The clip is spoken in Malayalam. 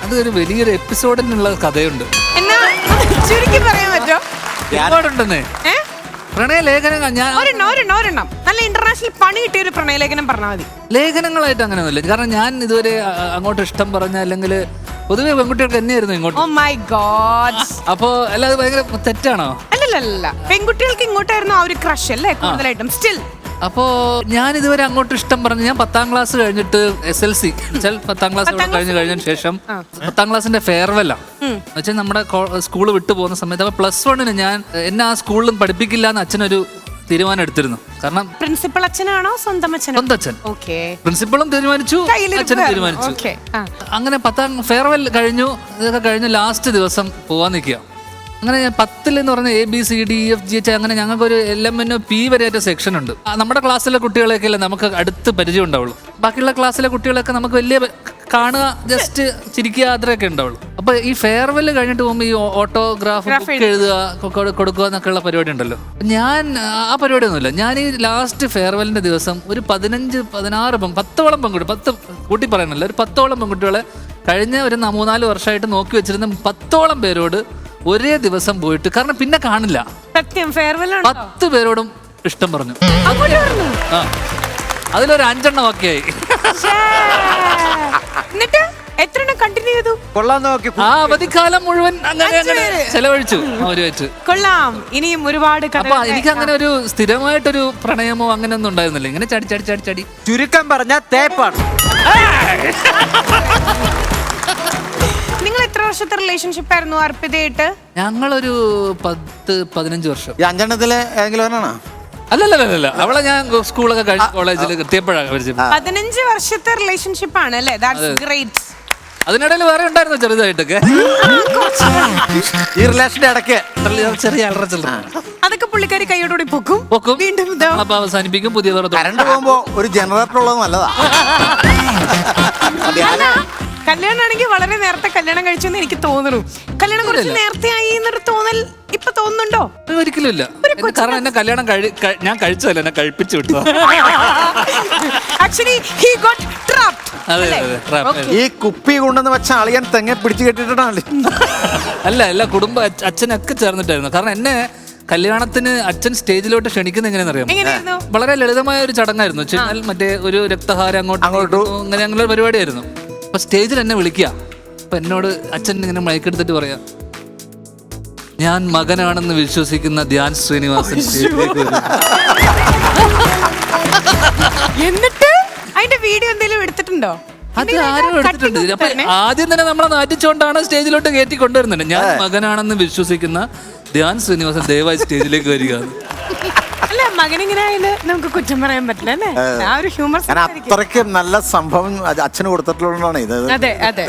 അതൊരു വലിയൊരു എപ്പിസോഡിനുള്ള കഥയുണ്ട്. എന്നാ ചുരുക്കി പറയാൻ പറ്റോ? ഒരുപാടുണ്ടെന്നേ പ്രണയലേഖനങ്ങൾ. ഞാൻ ഒരെണ്ണം നല്ല ഇന്റർനാഷണൽ പണി കിട്ടിയ ഒരു പ്രണയലേഖനം പറഞ്ഞാൽ മതി. ലേഖനങ്ങളായിട്ട് അങ്ങനെയൊന്നുമില്ല. കാരണം ഞാൻ ഇതുവരെ അങ്ങോട്ട് ഇഷ്ടം പറഞ്ഞ അല്ലെങ്കിൽ പൊതുവെ പെൺകുട്ടികൾക്ക് തന്നെയായിരുന്നു ഇങ്ങോട്ട്. Oh my God. അപ്പോ അല്ലാതെ ഭയങ്കര തെറ്റാണോ? അല്ലല്ല, പെൺകുട്ടികൾക്ക് ഇങ്ങോട്ടായിരുന്നു ആ ഒരു ക്രഷ് അല്ലേ കൂടുതലായിട്ടും സ്റ്റിൽ. അപ്പോ ഞാൻ ഇതുവരെ അങ്ങോട്ട് ഇഷ്ടം പറഞ്ഞു. ഞാൻ 10ാം ക്ലാസ് കഴിഞ്ഞിട്ട് SLC 10ാം ക്ലാസ് കഴിഞ്ഞ ശേഷം 10ാം ക്ലാസ്സിന്റെ ഫെയർവെല്ലാ എന്നുവെച്ചാൽ നമ്മുടെ സ്കൂള് വിട്ടു പോകുന്ന സമയത്ത്. അപ്പൊ +1 ഞാൻ എന്നെ ആ സ്കൂളിലും പഠിപ്പിക്കില്ല എന്ന് അച്ഛനൊരു തീരുമാനം എടുത്തിരുന്നു. കാരണം പ്രിൻസിപ്പൽ അച്ഛനാണോ സ്വന്തം അച്ഛൻ? സ്വന്തം അച്ഛൻ. പ്രിൻസിപ്പളും തീരുമാനിച്ചു, അച്ഛനും തീരുമാനിച്ചു. അങ്ങനെ 10ാം ഫെയർവെൽ കഴിഞ്ഞു. ഇതൊക്കെ കഴിഞ്ഞ് ലാസ്റ്റ് ദിവസം പോവാൻ നിൽക്കുക. അങ്ങനെ 10ൽ എന്ന് പറഞ്ഞ ABCDEFGH അങ്ങനെ ഞങ്ങൾക്കൊരു LMNOP വരെയായിട്ട് സെക്ഷൻ ഉണ്ട്. നമ്മുടെ ക്ലാസ്സിലെ കുട്ടികളെയൊക്കെ അല്ലേ നമുക്ക് അടുത്ത് പരിചയം ഉണ്ടാവുള്ളൂ. ബാക്കിയുള്ള ക്ലാസ്സിലെ കുട്ടികളൊക്കെ നമുക്ക് വലിയ കാണുക, ജസ്റ്റ് ചിരിക്കുക, അത്രയൊക്കെ ഉണ്ടാവുള്ളൂ. അപ്പൊ ഈ ഫെയർവെൽ കഴിഞ്ഞിട്ട് പോകുമ്പോൾ ഈ ഓട്ടോഗ്രാഫ് എഴുതുക, കൊടുക്കുക എന്നൊക്കെയുള്ള പരിപാടി ഉണ്ടല്ലോ. ഞാൻ ആ പരിപാടിയൊന്നുമില്ല. ഞാൻ ഈ ലാസ്റ്റ് ഫെയർവെല്ലിന്റെ ദിവസം ഒരു 15-16 10ഓളം പെൺകുട്ടി, 10 കൂട്ടി പറയാനല്ല, ഒരു 10ഓളം പെൺകുട്ടികളെ കഴിഞ്ഞ ഒരു 3-4 വർഷമായിട്ട് നോക്കി വെച്ചിരുന്ന 10ഓളം പേരോട് ഒരേ ദിവസം പോയിട്ട്, കാരണം പിന്നെ കാണില്ല, സത്യം ഫെയർവെൽ 10 പേരോടും ഇഷ്ടം പറഞ്ഞു. ആ അതിലൊരു 5 എണ്ണം ഒക്കെ ആയി. എന്നിട്ട് എത്ര എണ്ണം കണ്ടിന്യൂ ചെയ്തു? ആ അവധിക്കാലം മുഴുവൻ അങ്ങനെ ചെലവഴിച്ചു അവരുമായിട്ട്. കൊള്ളാം. ഇനിയും ഒരുപാട്. അപ്പൊ എനിക്ക് അങ്ങനെ ഒരു സ്ഥിരമായിട്ടൊരു പ്രണയമോ അങ്ങനെ ഒന്നും ഉണ്ടായിരുന്നില്ല. ഇങ്ങനെ ചടി ചുരുക്കം പറഞ്ഞ തേപ്പാണ്. നിങ്ങൾ എത്ര വർഷത്തെ റിലേഷൻഷിപ്പ് ആയിരുന്നു അർപ്പിതയായിട്ട്? ഞങ്ങളൊരു 10-15 വർഷം. ഈ 5എണ്ണത്തിലെ ഏതെങ്കിലും ഒരെണ്ണാണോ? അല്ലല്ല, അവളെ ഞാൻ സ്കൂളൊക്കെ കഴിഞ്ഞ കോളേജിൽ എത്തിയപ്പോഴാണ് പരിചയം. 15 വർഷത്തെ റിലേഷൻഷിപ്പ് ആണ് അല്ലേ? That's great. അതിനിടയിൽ വേറെ ഉണ്ടായിരുന്നു ചെറുതായിട്ടൊക്കെ ഈ റിലേഷന്റെ ഇടയ്ക്ക് ചെറിയ അലറച്ചില്ല. അതൊക്കെ പുള്ളിക്കാരി കൈയോടുകൂടി പൊക്കും, വീണ്ടും അപ്പൊ അവസാനിപ്പിക്കും. പുതിയ കറണ്ട് പോകുമ്പോ ഒരു ജനറേറ്റർ ഉള്ളത് നല്ലതാ. കല്യാണം ആണെങ്കിൽ വളരെ നേരത്തെ കല്യാണം കഴിച്ചെന്ന് എനിക്ക് തോന്നുന്നു. കല്യാണം കുറച്ച് നേരത്തെ ആയി എന്നൊരു തോന്നൽ ഇപ്പൊ തോന്നുന്നുണ്ടോ? ഒരിക്കലും ഇല്ല. കാരണം എന്നെ കല്യാണം ഞാൻ കഴിച്ചതല്ല, എന്നെ കഴിപ്പിച്ചു വിട്ടു. ഈ കുപ്പി കൊണ്ടെന്ന് വെച്ച അളിയൻ തെങ്ങ പിടിച്ചു കെട്ടിട്ടാണ്. അല്ല കുടുംബ അച്ഛനൊക്കെ ചേർന്നിട്ടായിരുന്നു. കാരണം എന്നെ കല്യാണത്തിന് അച്ഛൻ സ്റ്റേജിലോട്ട് ക്ഷണിക്കുന്ന എങ്ങനെയാണെന്നറിയാം? വളരെ ലളിതമായ ഒരു ചടങ്ങായിരുന്നു. വെച്ചാൽ മറ്റേ ഒരു രക്തഹാരം അങ്ങോട്ടും അങ്ങനെ ഒരു പരിപാടിയായിരുന്നു. അപ്പൊ സ്റ്റേജിൽ എന്നെ വിളിക്കുക. അപ്പൊ എന്നോട് അച്ഛൻ ഇങ്ങനെ മയക്കെടുത്തിട്ട് പറയാ, ഞാൻ മകനാണെന്ന് വിശ്വസിക്കുന്ന ധ്യാൻ ശ്രീനിവാസൻ സ്റ്റേജിലേക്ക് വരും. എന്നിട്ട് അതിന്റെ വീഡിയോ എന്തെങ്കിലും എടുത്തിട്ടുണ്ടോ? അത് ആരും എടുത്തിട്ടുണ്ട്. അപ്പൊ ആദ്യം തന്നെ നമ്മളെ നാറ്റിച്ചുകൊണ്ടാണ് സ്റ്റേജിലോട്ട് കയറ്റി കൊണ്ടുവരുന്നത്. ഞാൻ മകനാണെന്ന് വിശ്വസിക്കുന്ന ധ്യാൻ ശ്രീനിവാസൻ ദയവായി സ്റ്റേജിലേക്ക് വരിക. അല്ല, മകനിങ്ങനെ നമുക്ക് കുറ്റം പറയാൻ പറ്റില്ല അല്ലേ? ആ ഒരു ഹ്യൂമർ അത്രയ്ക്ക് നല്ല സംഭവം അച്ഛന് കൊടുത്തിട്ടുള്ളതാണ് ഇത്. അതെ